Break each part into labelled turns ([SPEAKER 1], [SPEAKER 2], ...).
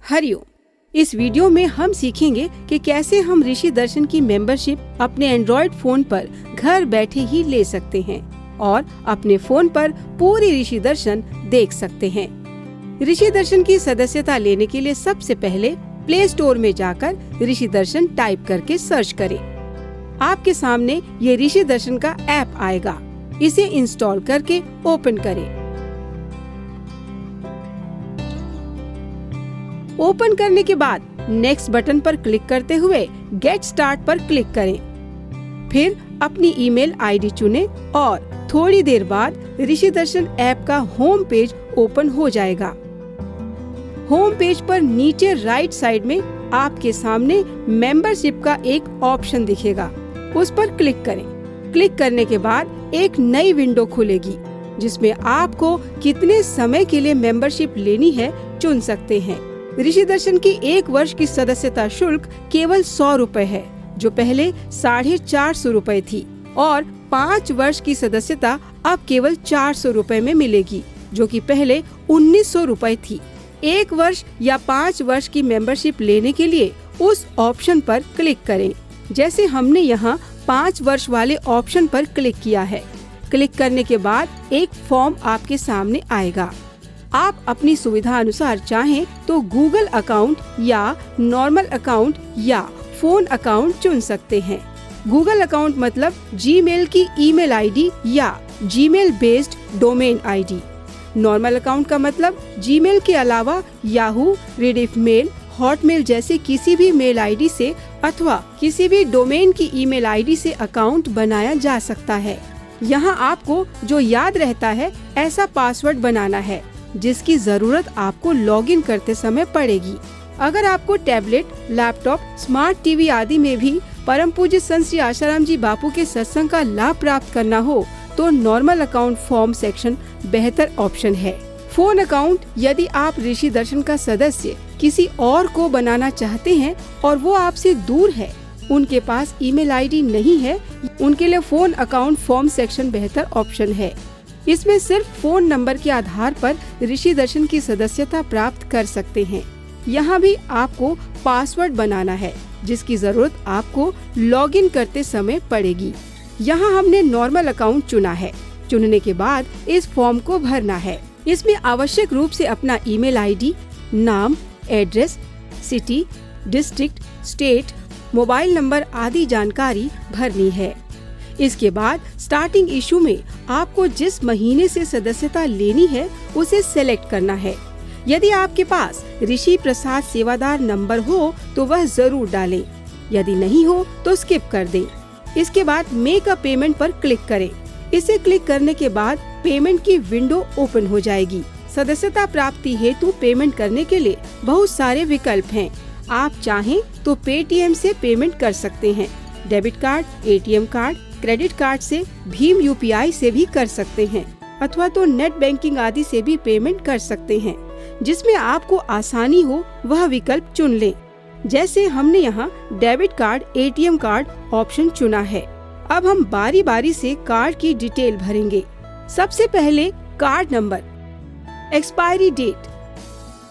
[SPEAKER 1] हरिओम। इस वीडियो में हम सीखेंगे कि कैसे हम ऋषि दर्शन की मेंबरशिप अपने एंड्रॉइड फोन पर घर बैठे ही ले सकते हैं और अपने फोन पर पूरी ऋषि दर्शन देख सकते हैं। ऋषि दर्शन की सदस्यता लेने के लिए सबसे पहले प्ले स्टोर में जाकर ऋषि दर्शन टाइप करके सर्च करें। आपके सामने ये ऋषि दर्शन का ऐप आएगा। इसे इंस्टॉल करके ओपन करें। ओपन करने के बाद नेक्स्ट बटन पर क्लिक करते हुए गेट स्टार्ट पर क्लिक करें। फिर अपनी ईमेल आईडी चुनें और थोड़ी देर बाद ऋषि दर्शन ऐप का होम पेज ओपन हो जाएगा। होम पेज पर नीचे राइट साइड में आपके सामने मेंबरशिप का एक ऑप्शन दिखेगा। उस पर क्लिक करें। क्लिक करने के बाद एक नई विंडो खुलेगी जिसमें आपको कितने समय के लिए मेंबरशिप लेनी है चुन सकते हैं। ऋषि दर्शन की 1 वर्ष की सदस्यता शुल्क केवल 100 रुपए है, जो पहले 450 रुपए थी, और 5 वर्ष की सदस्यता अब केवल 400 रुपए में मिलेगी, जो कि पहले 1900 रुपए थी। 1 वर्ष या 5 वर्ष की मेंबरशिप लेने के लिए उस ऑप्शन पर क्लिक करें। जैसे हमने यहाँ 5 वर्ष वाले ऑप्शन पर क्लिक किया है। क्लिक करने के बाद एक फॉर्म आपके सामने आएगा। आप अपनी सुविधा अनुसार चाहें तो गूगल अकाउंट या नॉर्मल अकाउंट या फोन अकाउंट चुन सकते हैं। गूगल अकाउंट मतलब जीमेल की ईमेल आईडी या Gmail based domain ID. Normal account का मतलब जीमेल के अलावा याहू, रीडिफमेल, हॉटमेल जैसे किसी भी मेल आईडी से अथवा किसी भी डोमेन की ईमेल आईडी से अकाउंट बनाया जा सकता है। यहाँ आपको जो याद रहता है ऐसा पासवर्ड बनाना है जिसकी जरूरत आपको लॉगिन करते समय पड़ेगी। अगर आपको टैबलेट, लैपटॉप, स्मार्ट टीवी आदि में भी परम पूज्य संत श्री आशाराम जी बापू के सत्संग का लाभ प्राप्त करना हो तो नॉर्मल अकाउंट फॉर्म सेक्शन बेहतर ऑप्शन है। फोन अकाउंट यदि आप ऋषि दर्शन का सदस्य किसी और को बनाना चाहते हैं और वो आपसे दूर है, उनके पास ईमेल आईडी नहीं है, उनके लिए फोन अकाउंट फॉर्म सेक्शन बेहतर ऑप्शन है। इसमें सिर्फ फोन नंबर के आधार पर ऋषि दर्शन की सदस्यता प्राप्त कर सकते हैं। यहाँ भी आपको पासवर्ड बनाना है जिसकी जरूरत आपको लॉगिन करते समय पड़ेगी। यहाँ हमने नॉर्मल अकाउंट चुना है। चुनने के बाद इस फॉर्म को भरना है। इसमें आवश्यक रूप से अपना ईमेल आईडी, नाम, address, city, district, state, mobile number आदि जानकारी भरनी है। इसके बाद स्टार्टिंग इशू में आपको जिस महीने से सदस्यता लेनी है उसे सेलेक्ट करना है। यदि आपके पास ऋषि प्रसाद सेवादार नंबर हो तो वह जरूर डालें। यदि नहीं हो तो स्किप कर दें। इसके बाद मेक अ पेमेंट पर क्लिक करें। इसे क्लिक करने के बाद पेमेंट की विंडो ओपन हो जाएगी। सदस्यता प्राप्ति हेतु पेमेंट करने के लिए बहुत सारे विकल्प हैं। आप चाहें तो पेटीएम से पेमेंट कर सकते हैं। Debit card, ATM card, credit card से, भीम यूपीआई से भी कर सकते हैं अथवा तो नेट बैंकिंग आदि से भी पेमेंट कर सकते हैं। जिसमें आपको आसानी हो वह विकल्प चुन लें। जैसे हमने यहाँ debit card, ATM card option चुना है। अब हम बारी बारी से कार्ड की डिटेल भरेंगे। सबसे पहले card number, expiry date,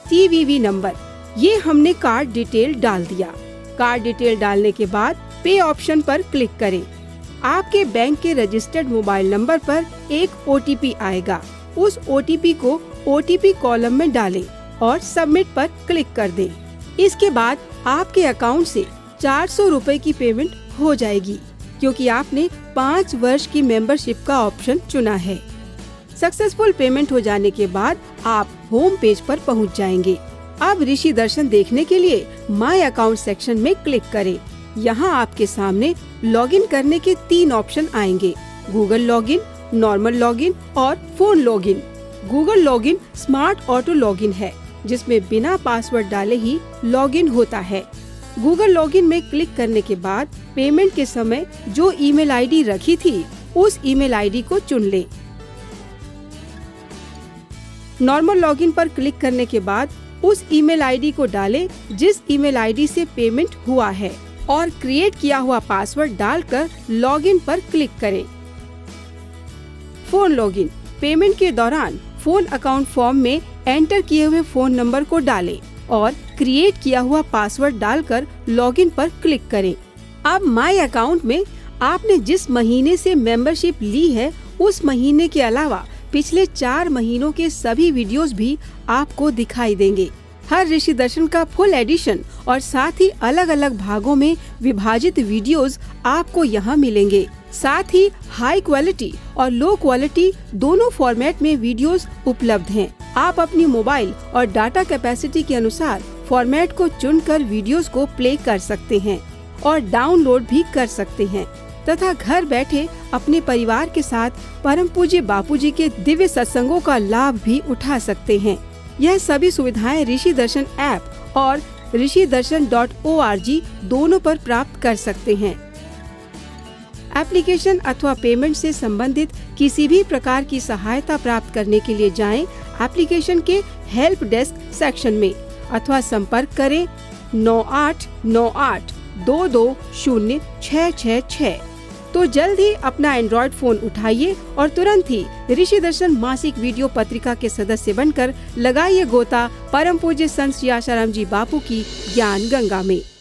[SPEAKER 1] CVV number, ये हमने कार्ड डिटेल डाल दिया। कार्ड डिटेल डालने के बाद पे ऑप्शन पर क्लिक करें। आपके बैंक के रजिस्टर्ड मोबाइल नंबर पर एक ओटीपी आएगा। उस ओटीपी को ओटीपी कॉलम में डालें और सबमिट पर क्लिक कर दें। इसके बाद आपके अकाउंट से 400 रुपए की पेमेंट हो जाएगी क्योंकि आपने 5 वर्ष की मेंबरशिप का ऑप्शन चुना है। सक्सेसफुल पेमेंट हो जाने के बाद आप होम पेज पर पहुंच जाएंगे। अब ऋषि दर्शन देखने के लिए माय अकाउंट सेक्शन में क्लिक करें। यहाँ आपके सामने लॉगिन करने के 3 ऑप्शन आएंगे: गूगल लॉगिन, नॉर्मल लॉगिन और phone login. Google login smart auto login है जिसमें बिना पासवर्ड डाले ही लॉगिन होता है। गूगल लॉगिन में क्लिक करने के बाद पेमेंट के समय जो ईमेल आईडी रखी थी उस ईमेल आईडी को चुन लें। नॉर्मल लॉगिन पर क्लिक करने के बाद उस ईमेल आईडी को डालें जिस ईमेल आईडी से पेमेंट हुआ है और क्रिएट किया हुआ पासवर्ड डालकर लॉगिन पर क्लिक करें। फोन लॉगिन, पेमेंट के दौरान फोन अकाउंट फॉर्म में एंटर किए हुए फोन नंबर को डालें और क्रिएट किया हुआ पासवर्ड डालकर लॉगिन पर क्लिक करें। अब माय अकाउंट में आपने जिस महीने से मेंबरशिप ली है उस महीने के अलावा पिछले 4 महीनों के सभी वीडियोस भी आपको दिखाई देंगे। हर ऋषि दर्शन का फुल एडिशन और साथ ही अलग अलग भागों में विभाजित वीडियोस आपको यहाँ मिलेंगे। साथ ही हाई क्वालिटी और लो क्वालिटी दोनों फॉर्मेट में वीडियोस उपलब्ध हैं। आप अपनी मोबाइल और डाटा कैपेसिटी के अनुसार फॉर्मेट को चुनकर वीडियोस को प्ले कर सकते हैं और डाउनलोड भी कर सकते हैं तथा घर बैठे अपने परिवार के साथ परम पूज्य बापूजी के दिव्य सत्संगों का लाभ भी उठा सकते हैं। यह सभी सुविधाएं ऋषि दर्शन ऐप और rishidarshan.org दोनों पर प्राप्त कर सकते हैं। एप्लीकेशन अथवा पेमेंट से संबंधित किसी भी प्रकार की सहायता प्राप्त करने के लिए जाएं एप्लीकेशन के हेल्प डेस्क सेक्शन में अथवा संपर्क करें 9898220666। तो जल्द ही अपना एंड्रॉइड फोन उठाइए और तुरंत ही ऋषि दर्शन मासिक वीडियो पत्रिका के सदस्य बनकर लगाइए गोता परम पूज्य संत श्री आशाराम जी बापू की ज्ञान गंगा में।